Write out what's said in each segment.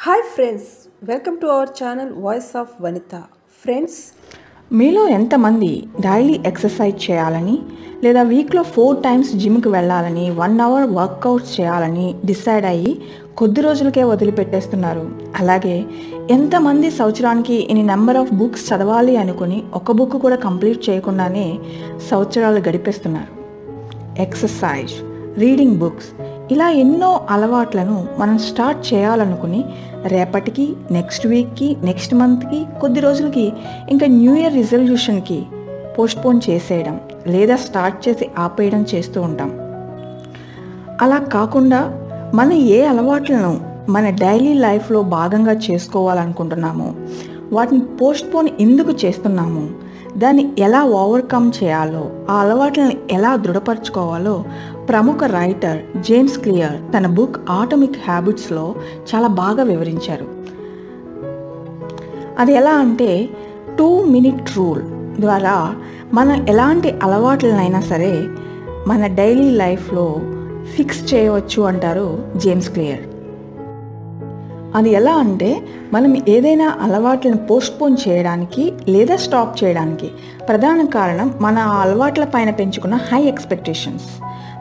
Hi friends, welcome to our channel voice of Vanitha. Friends, మీలో ఎంతమంది daily exercise చేయాలని లేదా వీక్లో 4 టైమ్స్ జిమ్కి వెళ్ళాలని 1 అవర్ వర్కౌట్స్ చేయాలని డిసైడ్ అయ్యి కొద్ది రోజులకే వదిలిపెట్టేస్తున్నారు? అలాగే ఎంతమంది సంవత్సరానికి ఇన్ని నెంబర్ ఆఫ్ బుక్స్ చదవాలి అనుకుని ఒక బుక్ కూడా కంప్లీట్ చేయకుండానే సంవత్సరాలు గడిపేస్తున్నారు? ఎక్సర్సైజ్, రీడింగ్ బుక్స్, ఇలా ఎన్నో అలవాట్లను మనం స్టార్ట్ చేయాలనుకుని రేపటికి, నెక్స్ట్ వీక్కి, నెక్స్ట్ మంత్కి, కొద్ది రోజులకి, ఇంకా న్యూ ఇయర్ రిజల్యూషన్కి పోస్ట్పోన్ చేసేయడం లేదా స్టార్ట్ చేసి ఆపేయడం చేస్తూ ఉంటాం. అలా కాకుండా మన ఏ అలవాట్లను మన డైలీ లైఫ్లో భాగంగా చేసుకోవాలనుకుంటున్నామో వాటిని పోస్ట్పోన్ ఎందుకు చేస్తున్నాము, దాన్ని ఎలా ఓవర్కమ్ చేయాలో, ఆ అలవాట్లను ఎలా దృఢపరచుకోవాలో ప్రముఖ రైటర్ జేమ్స్ క్లియర్ తన బుక్ ఆటమిక్ హ్యాబిట్స్లో చాలా బాగా వివరించారు. అది ఎలా అంటే 2-minute రూల్ ద్వారా మనం ఎలాంటి అలవాట్లనైనా సరే మన డైలీ లైఫ్లో ఫిక్స్ చేయవచ్చు అంటారు జేమ్స్ క్లియర్. అది ఎలా అంటే మనం ఏదైనా అలవాట్లను పోస్ట్పోన్ చేయడానికి లేదా స్టాప్ చేయడానికి ప్రధాన కారణం మన ఆ అలవాట్ల పైన పెంచుకున్న హై ఎక్స్పెక్టేషన్స్.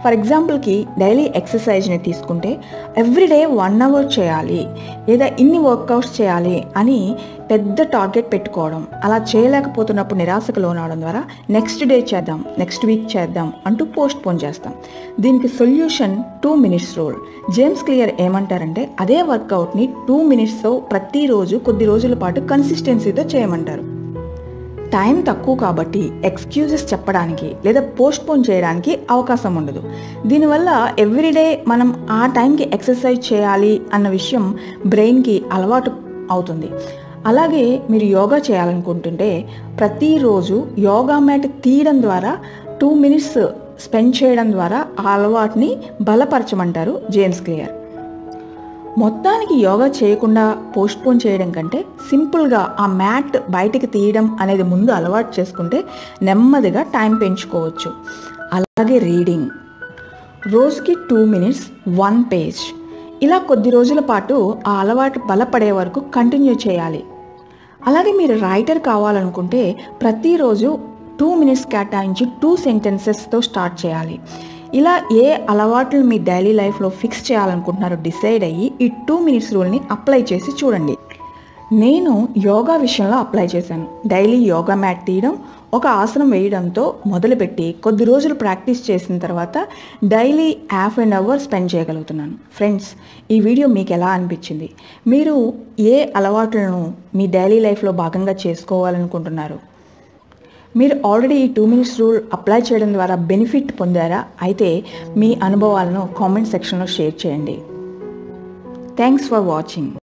ఫర్ ఎగ్జాంపుల్కి డైలీ ఎక్సర్సైజ్ని తీసుకుంటే ఎవ్రీడే 1 అవర్ చేయాలి లేదా ఇన్ని వర్కౌట్స్ చేయాలి అని పెద్ద టార్గెట్ పెట్టుకోవడం, అలా చేయలేకపోతున్నప్పుడు నిరాశకు లోనవడం ద్వారా నెక్స్ట్ డే చేద్దాం, నెక్స్ట్ వీక్ చేద్దాం అంటూ పోస్ట్పోన్ చేస్తాం. దీనికి solution 2 minutes rule. James clear ఏమంటారంటే అదే వర్కౌట్ని 2 minutesతో ప్రతిరోజు కొద్ది రోజుల పాటు కన్సిస్టెన్సీతో చేయమంటారు. టైం తక్కువ కాబట్టి ఎక్స్క్యూజెస్ చెప్పడానికి లేదా పోస్ట్పోన్ చేయడానికి అవకాశం ఉండదు. దీనివల్ల ఎవ్రీడే మనం ఆ టైంకి ఎక్సర్సైజ్ చేయాలి అన్న విషయం బ్రెయిన్కి అలవాటు అవుతుంది. అలాగే మీరు యోగా చేయాలనుకుంటుంటే ప్రతిరోజు యోగా మ్యాట్ తీయడం ద్వారా 2 minutes స్పెండ్ చేయడం ద్వారా ఆ అలవాటుని బలపరచమంటారు జేమ్స్ క్లియర్. మొత్తానికి యోగా చేయకుండా పోస్ట్పోన్ చేయడం కంటే సింపుల్గా ఆ మ్యాట్ బయటికి తీయడం అనేది ముందు అలవాటు చేసుకుంటే నెమ్మదిగా టైం పెంచుకోవచ్చు. అలాగే రీడింగ్, రోజుకి 2 minutes 1 page, ఇలా కొద్ది రోజుల పాటు ఆ అలవాటు బలపడే వరకు కంటిన్యూ చేయాలి. అలాగే మీరు రైటర్ కావాలనుకుంటే ప్రతిరోజు 2 minutes కేటాయించి 2 sentencesతో స్టార్ట్ చేయాలి. ఇలా ఏ అలవాట్లు మీ డైలీ లైఫ్లో ఫిక్స్ చేయాలనుకుంటున్నారో డిసైడ్ అయ్యి ఈ 2 minutes రూల్ని అప్లై చేసి చూడండి. నేను యోగా విషయంలో అప్లై చేశాను. డైలీ యోగా మ్యాట్ తీయడం, ఒక ఆసనం వేయడంతో మొదలుపెట్టి కొద్ది రోజులు ప్రాక్టీస్ చేసిన తర్వాత డైలీ ½ an hour స్పెండ్ చేయగలుగుతున్నాను. ఫ్రెండ్స్, ఈ వీడియో మీకు ఎలా అనిపించింది? మీరు ఏ అలవాట్లను మీ డైలీ లైఫ్లో భాగంగా చేసుకోవాలనుకుంటున్నారు? మీరు ఆల్రెడీ ఈ 2 minutes రూల్ అప్లై చేయడం ద్వారా బెనిఫిట్ పొందారా? అయితే మీ అనుభవాలను కామెంట్ సెక్షన్లో షేర్ చేయండి. Thanks for watching.